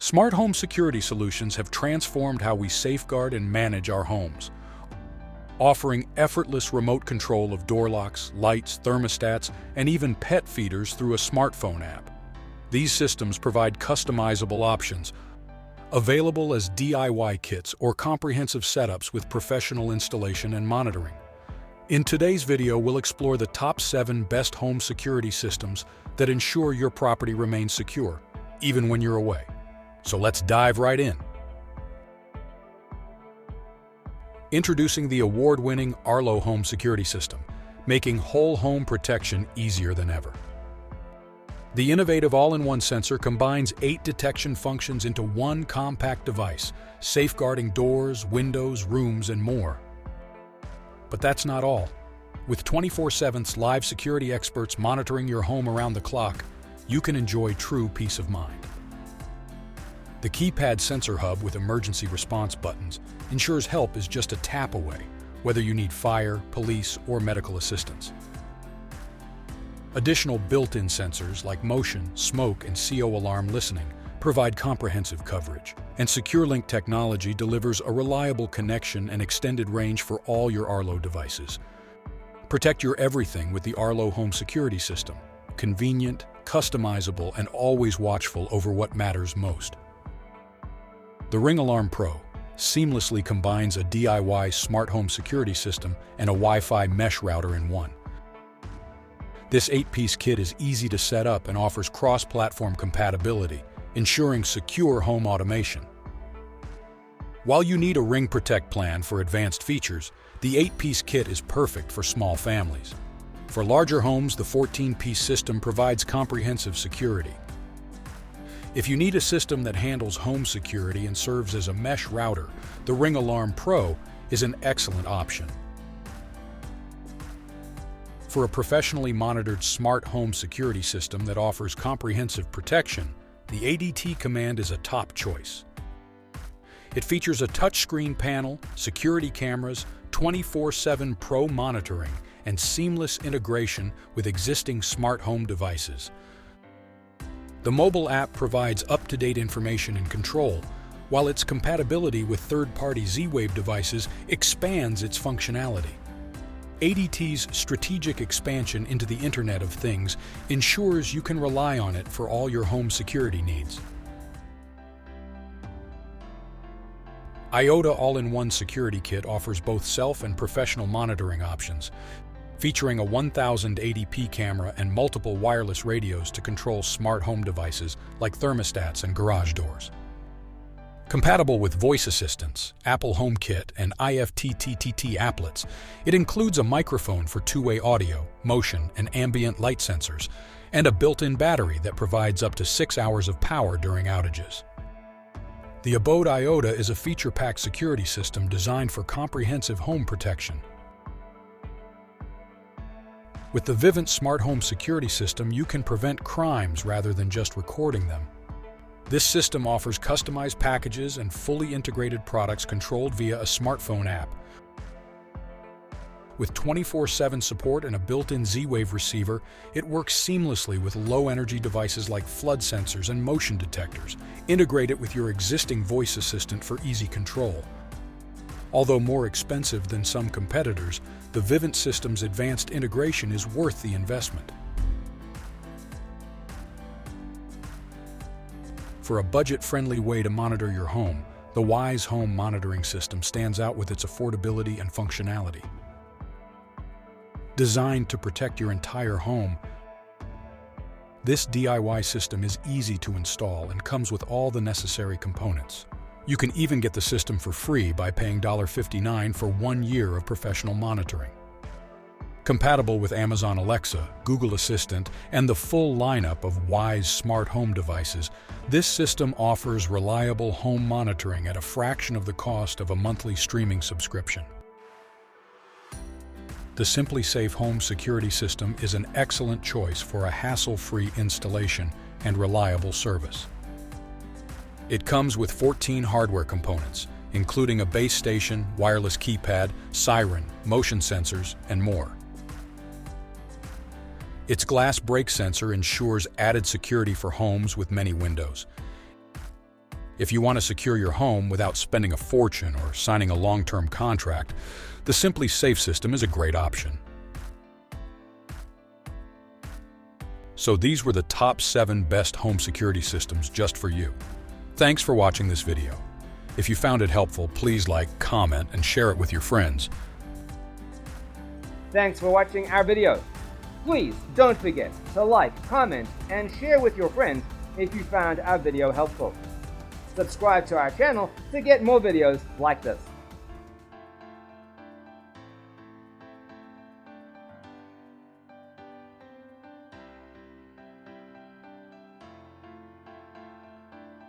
Smart home security solutions have transformed how we safeguard and manage our homes, offering effortless remote control of door locks, lights, thermostats, and even pet feeders through a smartphone app. These systems provide customizable options, available as DIY kits or comprehensive setups with professional installation and monitoring. In today's video, we'll explore the top 7 best home security systems that ensure your property remains secure, even when you're away. So let's dive right in. Introducing the award-winning Arlo home security system, making whole home protection easier than ever. The innovative all-in-one sensor combines 8 detection functions into one compact device, safeguarding doors, windows, rooms, and more. But that's not all. With 24/7 live security experts monitoring your home around the clock, you can enjoy true peace of mind. The keypad sensor hub with emergency response buttons ensures help is just a tap away, whether you need fire, police, or medical assistance. Additional built-in sensors like motion, smoke, and CO alarm listening provide comprehensive coverage, and SecureLink technology delivers a reliable connection and extended range for all your Arlo devices. Protect your everything with the Arlo home security system, convenient, customizable, and always watchful over what matters most. The Ring Alarm Pro seamlessly combines a DIY smart home security system and a Wi-Fi mesh router in one. This 8-piece kit is easy to set up and offers cross-platform compatibility, ensuring secure home automation. While you need a Ring Protect plan for advanced features, the 8-piece kit is perfect for small families. For larger homes, the 14-piece system provides comprehensive security. If you need a system that handles home security and serves as a mesh router, the Ring Alarm Pro is an excellent option. For a professionally monitored smart home security system that offers comprehensive protection, the ADT Command is a top choice. It features a touchscreen panel, security cameras, 24/7 Pro monitoring, and seamless integration with existing smart home devices. The mobile app provides up-to-date information and control, while its compatibility with third-party Z-Wave devices expands its functionality. ADT's strategic expansion into the Internet of Things ensures you can rely on it for all your home security needs. Iota All-in-One Security Kit offers both self and professional monitoring options, featuring a 1080p camera and multiple wireless radios to control smart home devices like thermostats and garage doors. Compatible with voice assistants, Apple HomeKit, and IFTTT applets, it includes a microphone for two-way audio, motion, and ambient light sensors, and a built-in battery that provides up to 6 hours of power during outages. The Abode Iota is a feature-packed security system designed for comprehensive home protection. With the Vivint smart home security system, you can prevent crimes rather than just recording them. This system offers customized packages and fully integrated products controlled via a smartphone app. With 24/7 support and a built-in Z-Wave receiver, it works seamlessly with low-energy devices like flood sensors and motion detectors. Integrate it with your existing voice assistant for easy control. Although more expensive than some competitors, the Vivint system's advanced integration is worth the investment. For a budget-friendly way to monitor your home, the Wyze home monitoring system stands out with its affordability and functionality. Designed to protect your entire home, this DIY system is easy to install and comes with all the necessary components. You can even get the system for free by paying $59 for 1 year of professional monitoring. Compatible with Amazon Alexa, Google Assistant, and the full lineup of Wyze smart home devices, this system offers reliable home monitoring at a fraction of the cost of a monthly streaming subscription. The SimpliSafe home security system is an excellent choice for a hassle-free installation and reliable service. It comes with 14 hardware components, including a base station, wireless keypad, siren, motion sensors, and more. Its glass break sensor ensures added security for homes with many windows. If you want to secure your home without spending a fortune or signing a long-term contract, the Simply Safe system is a great option. So these were the top 7 best home security systems just for you. Thanks for watching this video. If you found it helpful, please like, comment, and share it with your friends. Thanks for watching our video. Please don't forget to like, comment, and share with your friends if you found our video helpful. Subscribe to our channel to get more videos like this.